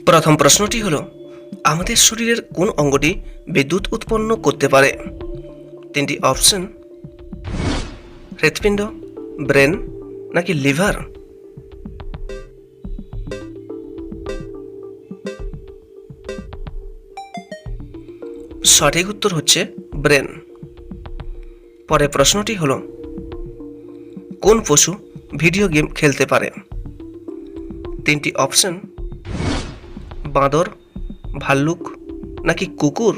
প্রথম প্রশ্নটি হলো, আমাদের শরীরের কোন অঙ্গটি বিদ্যুৎ উৎপন্ন করতে পারে? তিনটি অপশন: হৃৎপিণ্ড, ব্রেন নাকি লিভার? সঠিক উত্তর হচ্ছে ব্রেন। পরের প্রশ্নটি হলো, কোন পশু ভিডিও গেম খেলতে পারে? তিনটি অপশন: বাঁদর, ভাল্লুক নাকি কুকুর?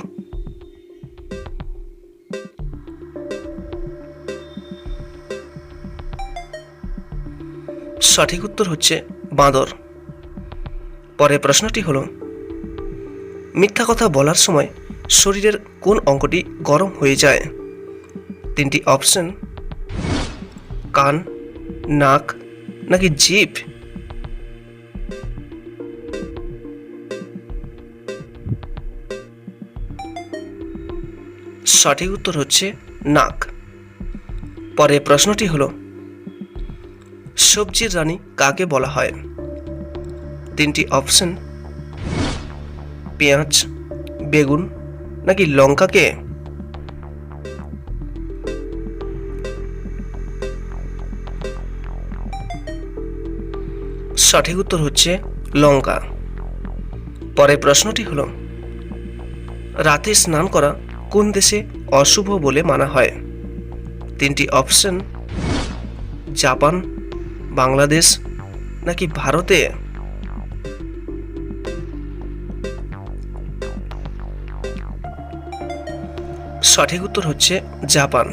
সঠিক উত্তর হচ্ছে বাঁদর। পরের প্রশ্নটি হলো, মিথ্যা কথা বলার সময় শরীরের কোন অঙ্গটি গরম হয়ে যায়? তিনটি অপশন: কান, নাক নাকি জিভ? সঠিক উত্তর হচ্ছে নাক। পরের প্রশ্নটি হলো, সবজির রানী কাকে বলা হয়? তিনটি অপশন: পেঁয়াজ, বেগুন নাকি লঙ্কাকে? সঠিক উত্তর হচ্ছে লঙ্কা। পরের প্রশ্নটি হলো, রাতে স্নান করা কোন দেশে অশুভ বলে মানা হয়? তিনটি অপশন: জাপান, বাংলাদেশ নাকি ভারতে? সঠিক উত্তর হচ্ছে জাপান।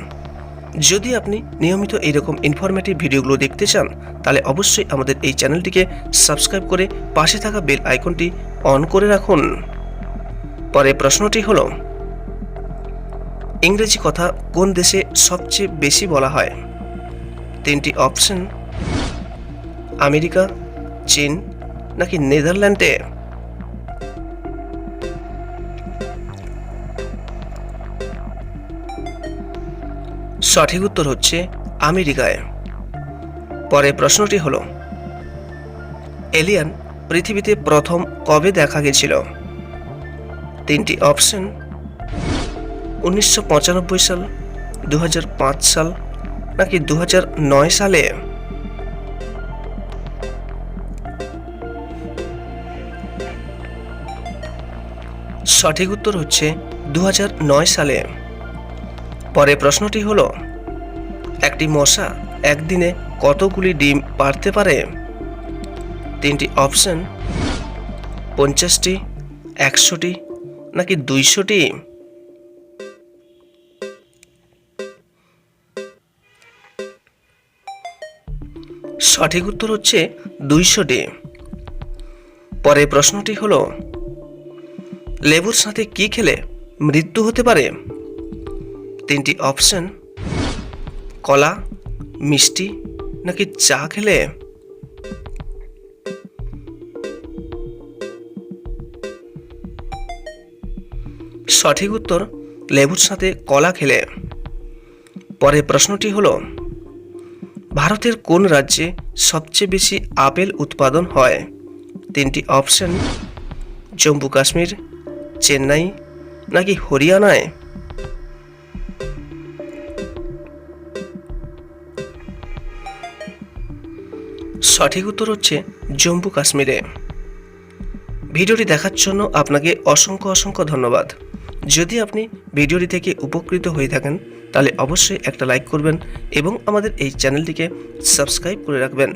যদি আপনি নিয়মিত এইরকম ইনফরমেটিভ ভিডিওগুলো দেখতে চান, তাহলে অবশ্যই আমাদের এই চ্যানেলটিকে সাবস্ক্রাইব করে পাশে থাকা বেল আইকনটি অন করে রাখুন। পরের প্রশ্নটি হলো, ইংরেজি কথা কোন দেশে সবচেয়ে বেশি বলা হয়? তিনটি অপশন: আমেরিকা, চীন নাকি নেদারল্যান্ডে? সঠিক উত্তর হচ্ছে আমেরিকায়। পরের প্রশ্নটি হলো, এলিয়ান পৃথিবীতে প্রথম কবে দেখা গেছিল? তিনটি অপশন: 1995 সাল, 2005 সাল নাকি 2009 সালে? সঠিক উত্তর হচ্ছে 2009 সালে। পরের প্রশ্নটি হলো, একটি মশা একদিনে কতগুলি ডিম পাড়তে পারে? তিনটি অপশন: 50টি, 100টি নাকি 200টি? সঠিক উত্তর হচ্ছে 200টি। পরের প্রশ্নটি হলো, লেবুর সাথে কি খেলে মৃত্যু হতে পারে? তিনটি অপশন: কলা, মিষ্টি নাকি চা খেলে? সঠিক উত্তর লেবুর সাথে কলা খেলে। পরের প্রশ্নটি হলো, ভারতের কোন রাজ্যে সবচেয়ে বেশি আপেল উৎপাদন হয়? তিনটি অপশন: জম্মু কাশ্মীর, চেন্নাই নাকি হরিয়ানায়? সঠিক উত্তর হচ্ছে জম্মু কাশ্মীরে। ভিডিওটি দেখার জন্য আপনাকে অসংখ্য অসংখ্য ধন্যবাদ। যদি আপনি ভিডিওটি থেকে উপকৃত হয়ে থাকেন, তাহলে অবশ্যই একটা লাইক করবেন এবং আমাদের এই চ্যানেলটিকে সাবস্ক্রাইব করে রাখবেন,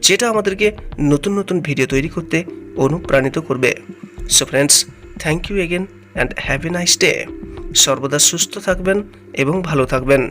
যেটা আমাদেরকে নতুন নতুন ভিডিও তৈরি করতে অনুপ্রাণিত করবে। So friends, thank you again and have a nice day. সর্বদা সুস্থ থাকবেন এবং ভালো থাকবেন।